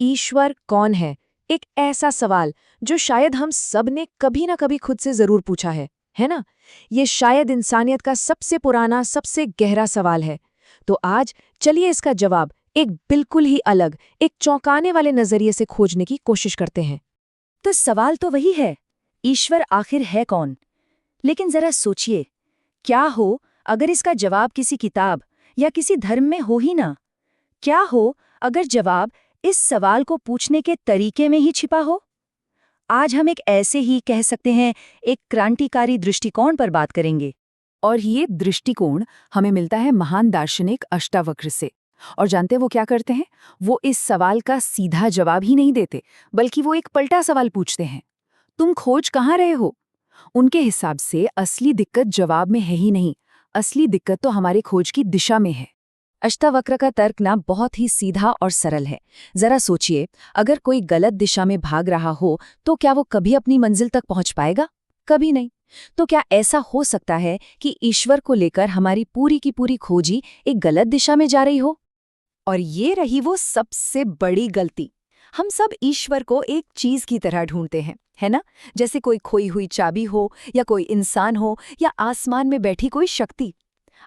ईश्वर कौन है? एक ऐसा सवाल जो शायद हम सब ने कभी ना कभी खुद से जरूर पूछा है ना? ये शायद इंसानियत का सबसे पुराना, सबसे गहरा सवाल है। तो आज चलिए इसका जवाब एक बिल्कुल ही अलग, एक चौंकाने वाले नजरिए से खोजने की कोशिश करते हैं। तो सवाल तो वही है, ईश्वर आखिर है कौन? लेकिन जरा सोचिए, क्या हो अगर इसका जवाब किसी किताब या किसी धर्म में हो ही ना? क्या हो अगर जवाब इस सवाल को पूछने के तरीके में ही छिपा हो? आज हम एक ऐसे ही कह सकते हैं एक क्रांतिकारी दृष्टिकोण पर बात करेंगे। और ये दृष्टिकोण हमें मिलता है महान दार्शनिक अष्टावक्र से। और जानते हैं वो क्या करते हैं? वो इस सवाल का सीधा जवाब ही नहीं देते, बल्कि वो एक पलटा सवाल पूछते हैं। तुम खोज कहाँ रहे हो? उनके हिसाब से असली दिक्कत जवाब में है ही नहीं, असली दिक्कत तो हमारे खोज की दिशा में है। अष्टावक्र का तर्क ना बहुत ही सीधा और सरल है। जरा सोचिए, अगर कोई गलत दिशा में भाग रहा हो तो क्या वो कभी अपनी मंजिल तक पहुंच पाएगा? कभी नहीं। तो क्या ऐसा हो सकता है कि ईश्वर को लेकर हमारी पूरी की पूरी खोजी एक गलत दिशा में जा रही हो? और ये रही वो सबसे बड़ी गलती। हम सब ईश्वर को एक चीज की तरह ढूंढते हैं, है ना? जैसे कोई खोई हुई चाबी हो, या कोई इंसान हो, या आसमान में बैठी कोई शक्ति।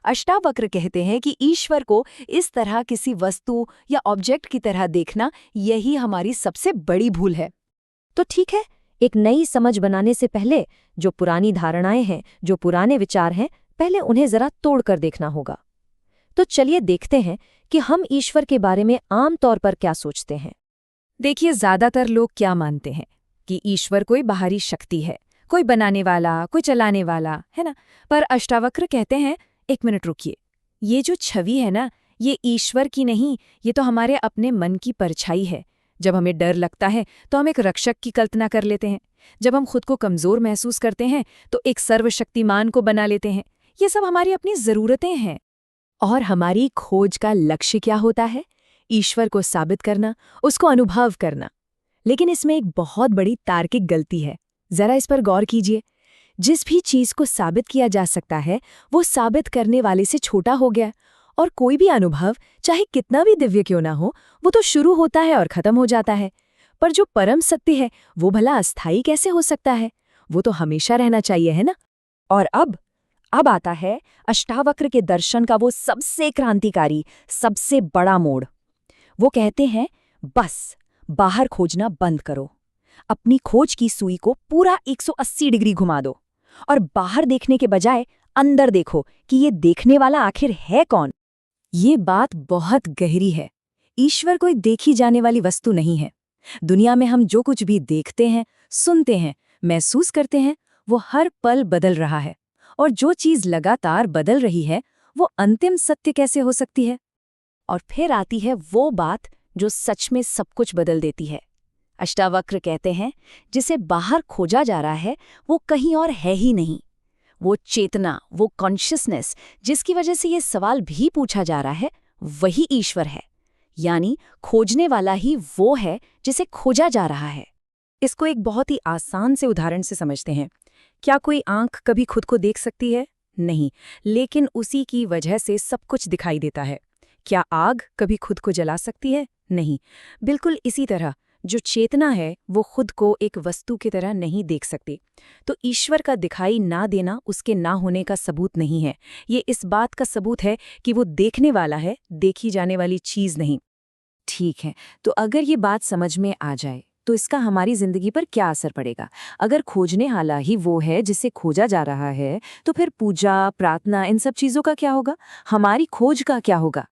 अष्टावक्र कहते हैं कि ईश्वर को इस तरह किसी वस्तु या ऑब्जेक्ट की तरह देखना, यही हमारी सबसे बड़ी भूल है। तो ठीक है, एक नई समझ बनाने से पहले जो पुरानी धारणाएं हैं, जो पुराने विचार हैं, पहले उन्हें जरा तोड़कर देखना होगा। तो चलिए देखते हैं कि हम ईश्वर के बारे में आम तौर पर क्या सोचते हैं। देखिए, ज्यादातर लोग क्या मानते हैं कि ईश्वर कोई बाहरी शक्ति है, कोई बनाने वाला, कोई चलाने वाला, है ना? पर अष्टावक्र कहते हैं, एक मिनट रुकिए, ये जो छवि है ना, ये ईश्वर की नहीं, ये तो हमारे अपने मन की परछाई है। जब हमें डर लगता है तो हम एक रक्षक की कल्पना कर लेते हैं। जब हम खुद को कमजोर महसूस करते हैं तो एक सर्वशक्तिमान को बना लेते हैं। ये सब हमारी अपनी जरूरतें हैं। और हमारी खोज का लक्ष्य क्या होता है? ईश्वर को साबित करना, उसको अनुभव करना। लेकिन इसमें एक बहुत बड़ी तार्किक गलती है। जरा इस पर गौर कीजिए। जिस भी चीज को साबित किया जा सकता है, वो साबित करने वाले से छोटा हो गया। और कोई भी अनुभव, चाहे कितना भी दिव्य क्यों ना हो, वो तो शुरू होता है और खत्म हो जाता है। पर जो परम सत्य है, वो भला अस्थायी कैसे हो सकता है? वो तो हमेशा रहना चाहिए, है ना? और अब आता है अष्टावक्र के दर्शन का वो सबसे क्रांतिकारी, सबसे बड़ा मोड़। वो कहते हैं, बस बाहर खोजना बंद करो। अपनी खोज की सुई को पूरा 180 डिग्री घुमा दो और बाहर देखने के बजाय अंदर देखो कि ये देखने वाला आखिर है कौन। ये बात बहुत गहरी है। ईश्वर कोई देखी जाने वाली वस्तु नहीं है। दुनिया में हम जो कुछ भी देखते हैं, सुनते हैं, महसूस करते हैं, वो हर पल बदल रहा है। और जो चीज लगातार बदल रही है, वो अंतिम सत्य कैसे हो सकती है? और फिर आती है वो बात जो सच में सब कुछ बदल देती है। अष्टावक्र कहते हैं, जिसे बाहर खोजा जा रहा है, वो कहीं और है ही नहीं। वो चेतना, वो कॉन्शियसनेस, जिसकी वजह से ये सवाल भी पूछा जा रहा है, वही ईश्वर है। यानी खोजने वाला ही वो है जिसे खोजा जा रहा है। इसको एक बहुत ही आसान से उदाहरण से समझते हैं। क्या कोई आंख कभी खुद को देख सकती है? नहीं, लेकिन उसी की वजह से सब कुछ दिखाई देता है। क्या आग कभी खुद को जला सकती है? नहीं। बिल्कुल इसी तरह जो चेतना है, वो खुद को एक वस्तु की तरह नहीं देख सकती। तो ईश्वर का दिखाई ना देना उसके ना होने का सबूत नहीं है। ये इस बात का सबूत है कि वो देखने वाला है, देखी जाने वाली चीज नहीं। ठीक है, तो अगर ये बात समझ में आ जाए तो इसका हमारी जिंदगी पर क्या असर पड़ेगा? अगर खोजने वाला ही वो है जिसे खोजा जा रहा है, तो फिर पूजा, प्रार्थना, इन सब चीजों का क्या होगा? हमारी खोज का क्या होगा?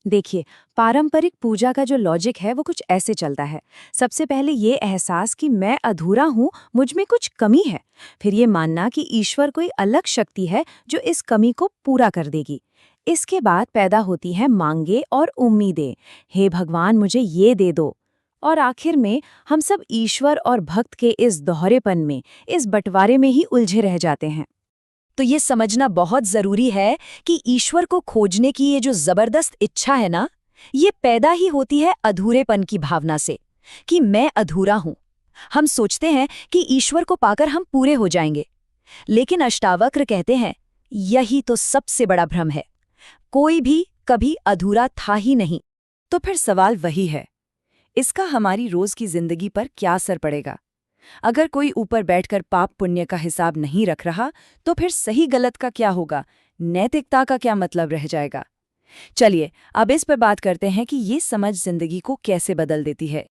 देखिए, पारंपरिक पूजा का जो लॉजिक है वो कुछ ऐसे चलता है। सबसे पहले ये एहसास कि मैं अधूरा हूँ, मुझ में कुछ कमी है। फिर ये मानना कि ईश्वर कोई अलग शक्ति है जो इस कमी को पूरा कर देगी। इसके बाद पैदा होती है मांगे और उम्मीदें। हे भगवान, मुझे ये दे दो। और आखिर में हम सब ईश्वर और भक्त के इस दोहरेपन में, इस बंटवारे में ही उलझे रह जाते हैं। तो ये समझना बहुत जरूरी है कि ईश्वर को खोजने की ये जो जबरदस्त इच्छा है ना, ये पैदा ही होती है अधूरेपन की भावना से, कि मैं अधूरा हूं। हम सोचते हैं कि ईश्वर को पाकर हम पूरे हो जाएंगे, लेकिन अष्टावक्र कहते हैं, यही तो सबसे बड़ा भ्रम है। कोई भी कभी अधूरा था ही नहीं। तो फिर सवाल वही है, इसका हमारी रोज की जिंदगी पर क्या असर पड़ेगा? अगर कोई ऊपर बैठकर पाप पुण्य का हिसाब नहीं रख रहा, तो फिर सही गलत का क्या होगा? नैतिकता का क्या मतलब रह जाएगा? चलिए अब इस पर बात करते हैं कि ये समझ जिंदगी को कैसे बदल देती है।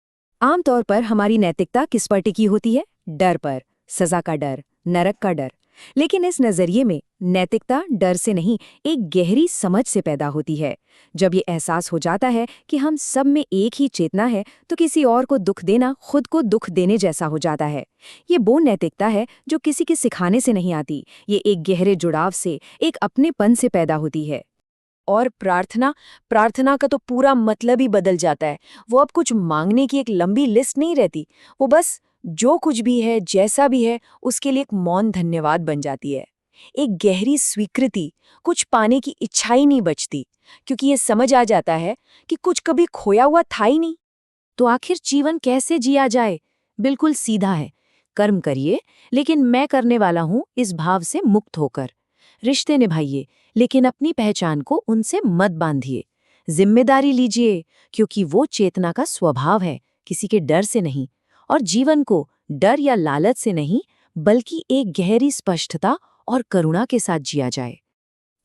आमतौर पर हमारी नैतिकता किस पर टिकी होती है? डर पर, सजा का डर, नरक का डर। लेकिन इस नजरिए में नैतिकता डर से नहीं, एक गहरी समझ से पैदा होती है। जब ये एहसास हो जाता है कि हम सब में एक ही चेतना है, तो किसी और को दुख देना खुद को दुख देने जैसा हो जाता है। ये वो नैतिकता है जो किसी के सिखाने से नहीं आती, ये एक गहरे जुड़ाव से, एक अपनेपन से पैदा होती है। और प्रार्थना का तो पूरा मतलब ही बदल जाता है। वो अब कुछ मांगने की एक लंबी लिस्ट नहीं रहती, वो बस जो कुछ भी है, जैसा भी है, उसके लिए एक मौन धन्यवाद बन जाती है। एक गहरी स्वीकृति, कुछ पाने की इच्छा ही नहीं बचती, क्योंकि ये समझ आ जाता है कि कुछ कभी खोया हुआ था ही नहीं। तो आखिर जीवन कैसे जिया जाए? बिल्कुल सीधा है, कर्म करिए, लेकिन मैं करने वाला हूं इस भाव से मुक्त होकर। रिश्ते निभाइए, लेकिन अपनी पहचान को उनसे मत बांधिए। जिम्मेदारी लीजिए, क्योंकि वो चेतना का स्वभाव है, किसी के डर से नहीं। और जीवन को डर या लालच से नहीं, बल्कि एक गहरी स्पष्टता और करुणा के साथ जिया जाए।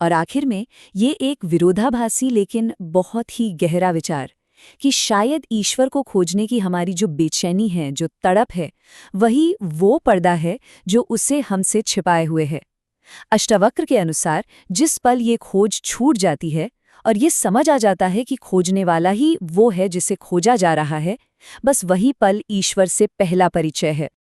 और आखिर में ये एक विरोधाभासी लेकिन बहुत ही गहरा विचार कि शायद ईश्वर को खोजने की हमारी जो बेचैनी है, जो तड़प है, वही वो पर्दा है जो उसे हमसे छिपाए हुए है। अष्टावक्र के अनुसार जिस पल ये खोज छूट जाती है और ये समझ आ जाता है कि खोजने वाला ही वो है जिसे खोजा जा रहा है, बस वही पल ईश्वर से पहला परिचय है।